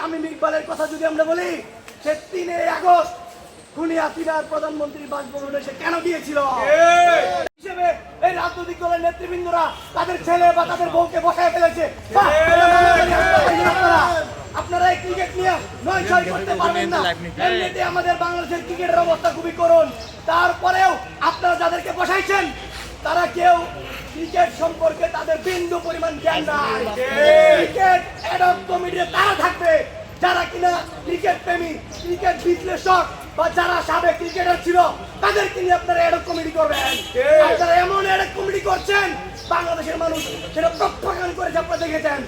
তামিম ইকবালের কথা যদি আমরা বলি, সে 3 আগস্ট খুনি হাসিনার প্রধানমন্ত্রী বাসভবনে সে কেন গিয়েছিল? হিসেবে এই রাজনৈতিক দলের নেতৃবৃন্দরা তাদের ছেলে বা তাদের বউকে বসায় ফেলেছে। আপনারা এই ক্রিকেট নিয়ে নয় ছয় করতে পারবেন না। এমনিতে আমাদের বাংলাদেশের ক্রিকেটের অবস্থা খুবই করুণ। তারপরেও আপনারা যাদেরকে বসাইছেন তারা কেউ ক্রিকেট সম্পর্কে তাদের বিন্দু পরিমাণ জ্ঞান নাই। ক্রিকেট অ্যাডহক কমিটিতে তারা থাকবে যারা কিনা ক্রিকেট প্রেমী, ক্রিকেট বিশ্লেষক বা যারা সাবেক ক্রিকেটার ছিল তাদেরকে নিয়ে আপনারা অ্যাডহক কমিটি করবেন। আপনারা এমন অ্যাডহক কমিটি করছেন, বাংলাদেশের মানুষ সেটা প্রত্যাখ্যান করেছে, আপনারা দেখেছেন।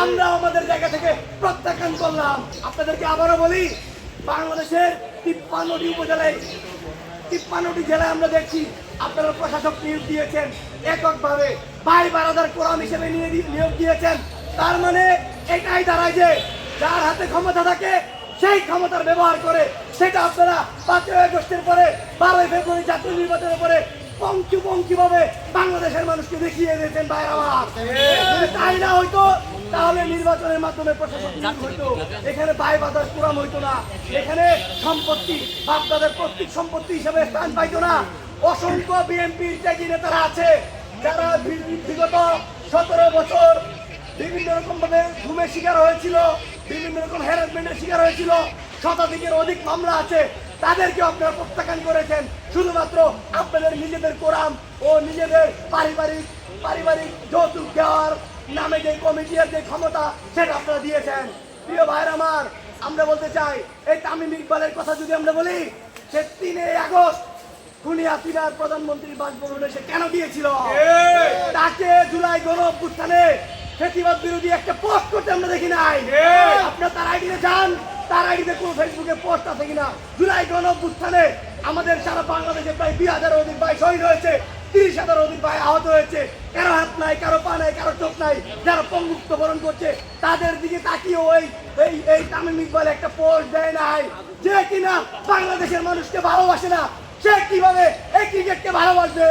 আমরা আমাদের জায়গা থেকে প্রত্যাখ্যান করলাম। আপনাদেরকে আবারও বলি, বাংলাদেশের 53টি উপজেলায় 53টি জেলায় আমরা দেখছি আপনারা প্রশাসক নিয়োগ দিয়েছেন এককভাবে, ভাই বারাদার কোরআন হিসেবে নিয়োগ দিয়েছেন। তার মানে এটাই দাঁড়ায় যে যার হাতে ক্ষমতা থাকে সেই ক্ষমতার ব্যবহার করে সেটা আপনারা 5ই আগস্টের পরে 12ই ফেব্রুয়ারি জাতীয় নির্বাচনের পরে পঙ্কিভাবে বাংলাদেশের মানুষকে দেখিয়ে দিয়েছেন। ভাই আমার তাই না হয়তো তাহলে নির্বাচনের মাধ্যমে প্রশাসন হইতো, এখানে ভাই বাজার কোরআন হইতো না, এখানে সম্পত্তি বাপদাদের প্রত্যেক সম্পত্তি হিসেবে স্থান পাইতো না। অসংখ্য বিএনপির ত্যাগী নেতারা আছে যারা বিগত 17 বছর বিভিন্ন রকম ভাবে ঘুমের শিকার হয়েছিল, বিভিন্ন রকম হ্যারাসমেন্টের শিকার হয়েছিল, শতাধিকের অধিক মামলা আছে, তাদেরকে আপনারা প্রত্যাখ্যান করেছেন শুধুমাত্র আপনাদের নিজেদের কোরআন ও নিজেদের পারিবারিক যৌতুক দেওয়ার নামে যে কমিটির যে ক্ষমতা সেটা আপনারা দিয়েছেন। প্রিয় ভাইয়ের আমার, আমরা বলতে চাই এই তামিম ইকবালের কথা যদি আমরা বলি, সে 3 আগস্ট খুনি হাসিনার প্রধানমন্ত্রী বাসভবনে সে কেন গিয়েছিল? তাকে জুলাই গণ অভ্যুত্থানে ফ্যাসিবাদ বিরোধী একটা পোস্ট করতে আমরা দেখি নাই। আপনার তার আইডিতে যান, তার আইডিতে কোনো ফেসবুকে পোস্ট আছে কিনা? জুলাই গণ অভ্যুত্থানে আমাদের সারা বাংলাদেশে প্রায় 20,000 অধিক ভাই শহীদ হয়েছে, 30,000 অধিক ভাই আহত হয়েছে, কারো হাত নাই, কারো পা নাই, কারো চোখ নাই, যারা পঙ্গুত্ব বরণ করছে তাদের দিকে তাকিয়ে এই তামিম ইকবাল একটা পোস্ট দেয় নাই। যে কিনা বাংলাদেশের মানুষকে ভালোবাসে না, সে কিভাবে এই ক্রিকেটকে ভালোবাসবে?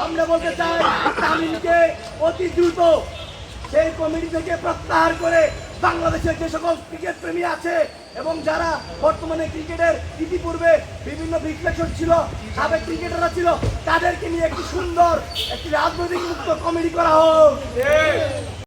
আমরা বলতে চাই তামিমকে অতি দ্রুত সেই কমিটি থেকে প্রত্যাহার করে বাংলাদেশের যে সকল ক্রিকেট প্রেমী আছে এবং যারা বর্তমানে ক্রিকেটের ইতিপূর্বে বিভিন্ন বিশ্লেষক ছিল, সাবেক ক্রিকেটাররা ছিল, তাদেরকে নিয়ে একটি সুন্দর একটি রাজনৈতিক মুক্ত কমিটি করা হোক।